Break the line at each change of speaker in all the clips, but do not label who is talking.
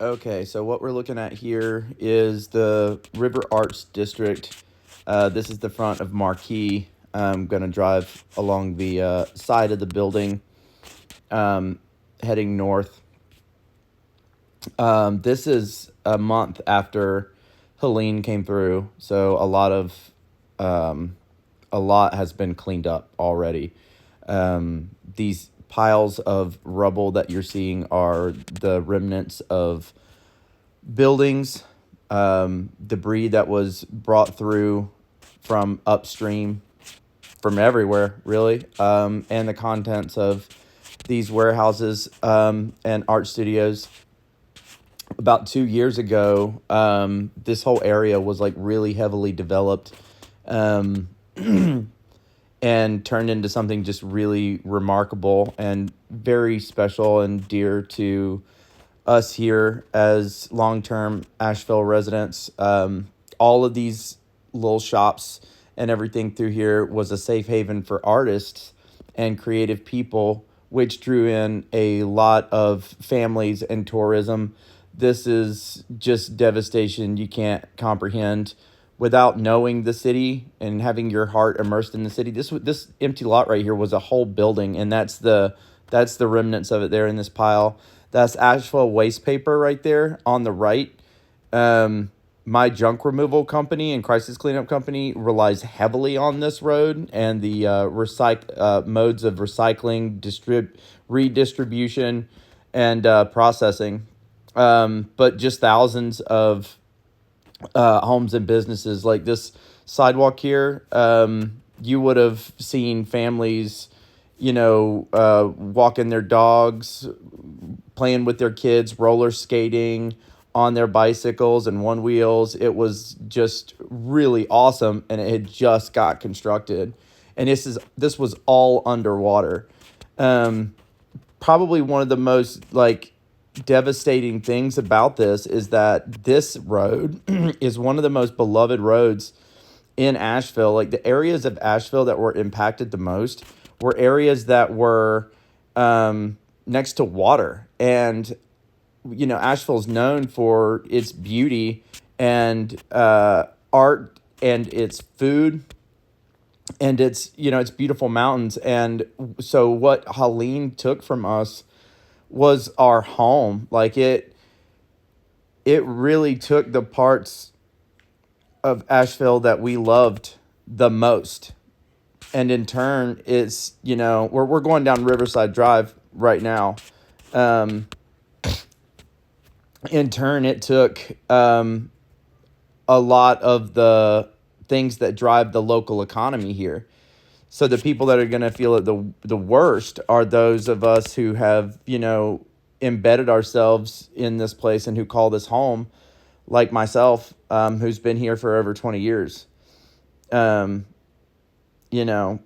Okay, so what we're looking at here is the River Arts District. This is the front of Marquee. I'm going to drive along the side of the building, heading north. This is a month after Helene came through, so a lot has been cleaned up already. These piles of rubble that you're seeing are the remnants of buildings, debris that was brought through from upstream, from everywhere, really, and the contents of these warehouses and art studios. About 2 years ago, this whole area was like really heavily developed, um, and turned into something just really remarkable and very special and dear to us here as long-term Asheville residents. All of these little shops and everything through here was a safe haven for artists and creative people, which drew in a lot of families and tourism. This is just devastation you can't comprehend without knowing the city and having your heart immersed in the city. This empty lot right here was a whole building, and that's the remnants of it there in this pile. That's Asheville waste paper right there on the right. My junk removal company and crisis cleanup company relies heavily on this road and the modes of recycling, redistribution, and processing. But just thousands of homes and businesses like this sidewalk here. You would have seen families, walking their dogs, playing with their kids, roller skating on their bicycles and one wheels. It was just really awesome, and it had just got constructed, and this was all underwater. Um, Probably one of the most like devastating things about this is that this road is one of the most beloved roads in Asheville. Like the areas of Asheville that were impacted the most were areas that were next to water. And, Asheville's known for its beauty and art and its food and its beautiful mountains. And so what Helene took from us was our home. Like it really took the parts of Asheville that we loved the most. And in turn, it's, we're going down Riverside Drive right now. Um, in turn, it took a lot of the things that drive the local economy here. So the people that are going to feel it the worst are those of us who have, embedded ourselves in this place and who call this home, like myself, who's been here for over 20 years. Um, you know,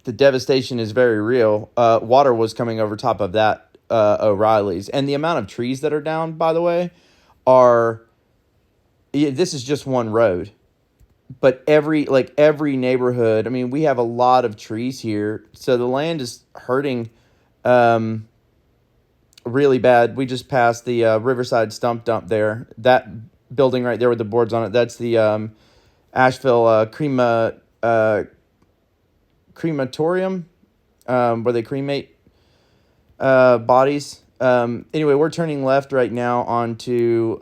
the devastation is very real. Water was coming over top of that O'Reilly's. And the amount of trees that are down, by the way, are, this is just one road. But every neighborhood, I mean, we have a lot of trees here. So the land is hurting really bad. We just passed the Riverside stump dump there. That building right there with the boards on it, that's the Asheville crematorium, where they cremate bodies. Anyway, we're turning left right now onto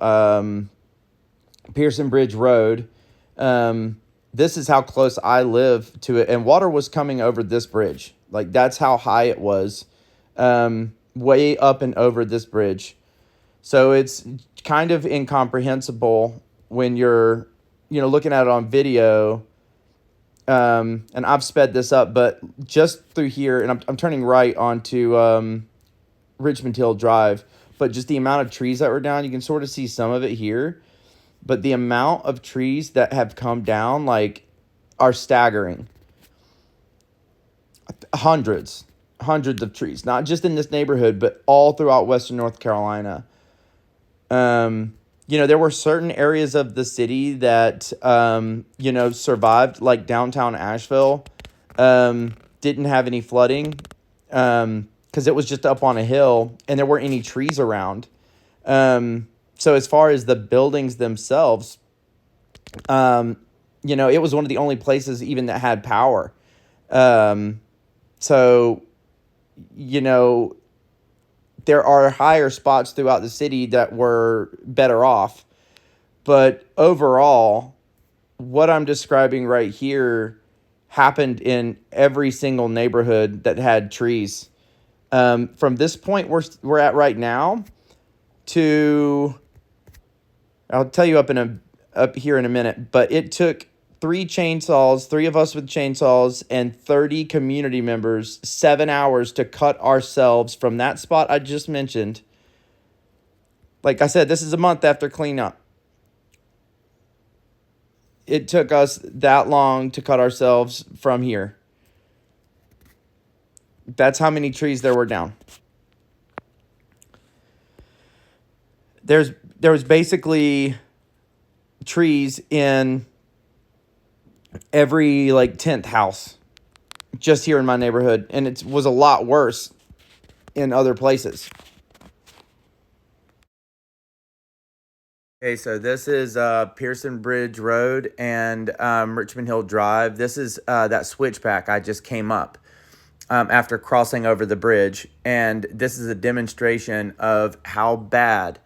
Pearson Bridge Road. This is how close I live to it, and water was coming over this bridge. Like that's how high it was, way up and over this bridge. So it's kind of incomprehensible when you're, looking at it on video. And I've sped this up, but just through here, and I'm turning right onto Richmond Hill Drive, but just the amount of trees that were down, you can sort of see some of it here. But the amount of trees that have come down, are staggering. Hundreds of trees, not just in this neighborhood, but all throughout Western North Carolina. There were certain areas of the city that, survived, like downtown Asheville, didn't have any flooding, because it was just up on a hill and there weren't any trees around. So as far as the buildings themselves, it was one of the only places even that had power. Um, so, you know, there are higher spots throughout the city that were better off. But overall, what I'm describing right here happened in every single neighborhood that had trees. From this point we're at right now to, I'll tell you up here in a minute, but it took three of us with chainsaws, and 30 community members 7 hours to cut ourselves from that spot I just mentioned. Like I said, this is a month after cleanup. It took us that long to cut ourselves from here. That's how many trees there were down. There was basically trees in every like 10th house just here in my neighborhood, and it was a lot worse in other places. Okay, so this is Pearson Bridge Road and Richmond Hill Drive. This is that switchback I just came up after crossing over the bridge, and this is a demonstration of how bad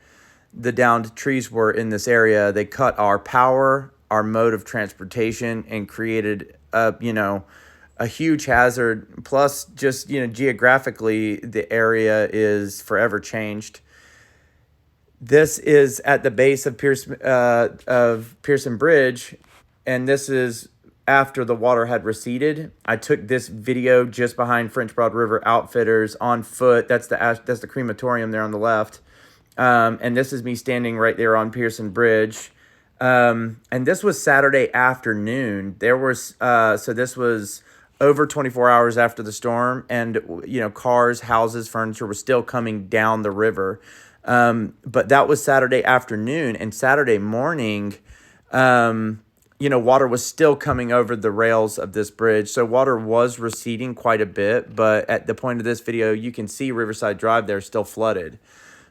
the downed trees were in this area. They cut our power, our mode of transportation, and created a huge hazard. Plus, just geographically, the area is forever changed. This is at the base of Pearson Bridge, and this is after the water had receded. I took this video just behind French Broad River Outfitters on foot. That's the crematorium there on the left. And this is me standing right there on Pearson Bridge. And this was Saturday afternoon. So this was over 24 hours after the storm, and cars, houses, furniture were still coming down the river. But that was Saturday afternoon, and Saturday morning, water was still coming over the rails of this bridge. So water was receding quite a bit, but at the point of this video, you can see Riverside Drive there still flooded.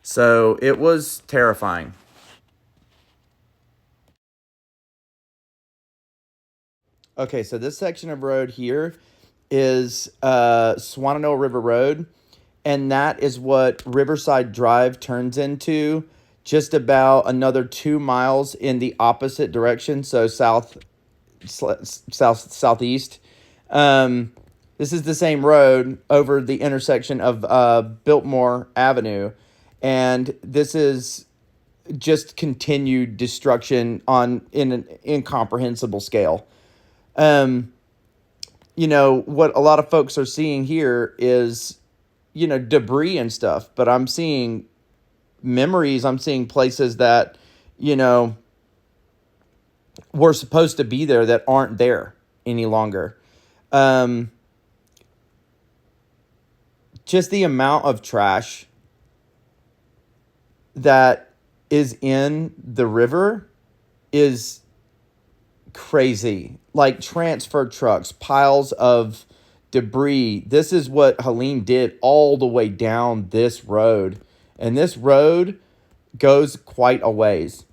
So it was terrifying. Okay, so this section of road here is Swannanoa River Road, and that is what Riverside Drive turns into, just about another 2 miles in the opposite direction, so southeast. This is the same road over the intersection of Biltmore Avenue, and this is just continued destruction in an incomprehensible scale. What a lot of folks are seeing here is, debris and stuff, but I'm seeing memories. I'm seeing places that, were supposed to be there that aren't there any longer. Just the amount of trash that is in the river is crazy. Like transfer trucks, piles of debris. This is what Helene did all the way down this road. And this road goes quite a ways.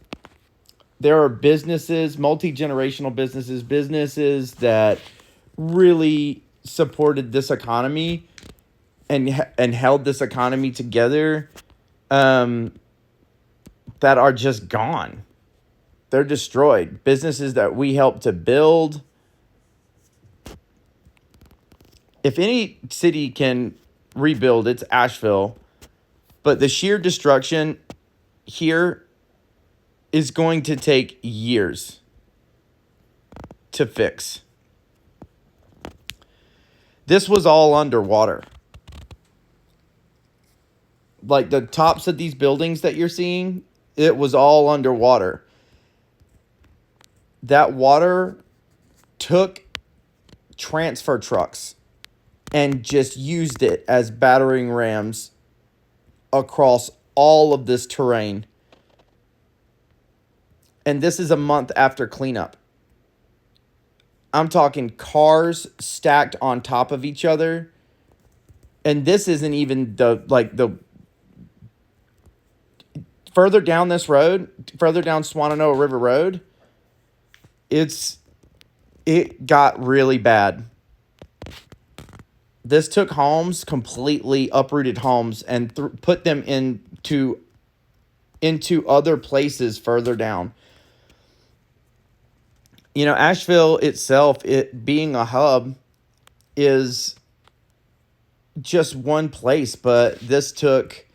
There are businesses, multi-generational businesses that really supported this economy and held this economy together, that are just gone. They're destroyed. Businesses that we helped to build. If any city can rebuild, it's Asheville. But the sheer destruction here is going to take years to fix. This was all underwater. Like the tops of these buildings that you're seeing, it was all underwater. That water took transfer trucks and just used it as battering rams across all of this terrain. And this is a month after cleanup. I'm talking cars stacked on top of each other. And this isn't even the further down this road, further down Swannanoa River Road, it got really bad. This took homes, completely uprooted homes, and put them into other places further down. You know, Asheville itself, it being a hub, is just one place, but this took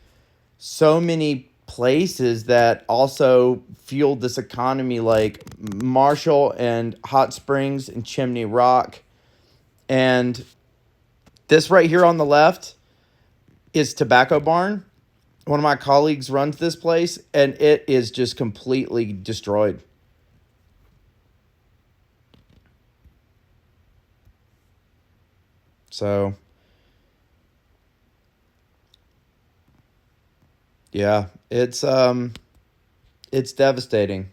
so many places that also fueled this economy, like Marshall and Hot Springs and Chimney Rock. And this right here on the left is Tobacco Barn. One of my colleagues runs this place, and it is just completely destroyed. So, yeah, it's devastating.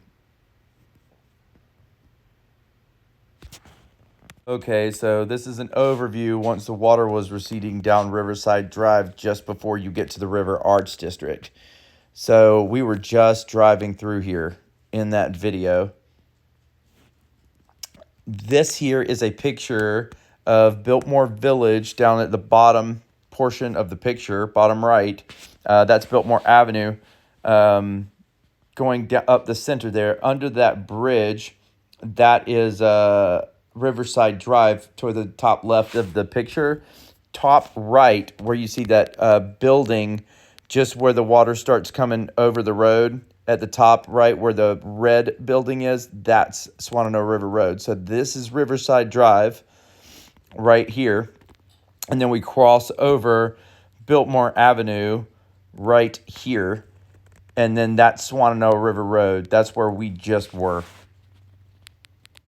Okay, so this is an overview once the water was receding down Riverside Drive just before you get to the River Arts District. So we were just driving through here in that video. This here is a picture of Biltmore Village down at the bottom portion of the picture, bottom right. That's Biltmore Avenue. Going up the center there, under that bridge, that is Riverside Drive toward the top left of the picture. Top right, where you see that building, just where the water starts coming over the road, at the top right where the red building is, that's Swannanoa River Road. So this is Riverside Drive right here. And then we cross over Biltmore Avenue right here. And then that's Swannanoa River Road. That's where we just were.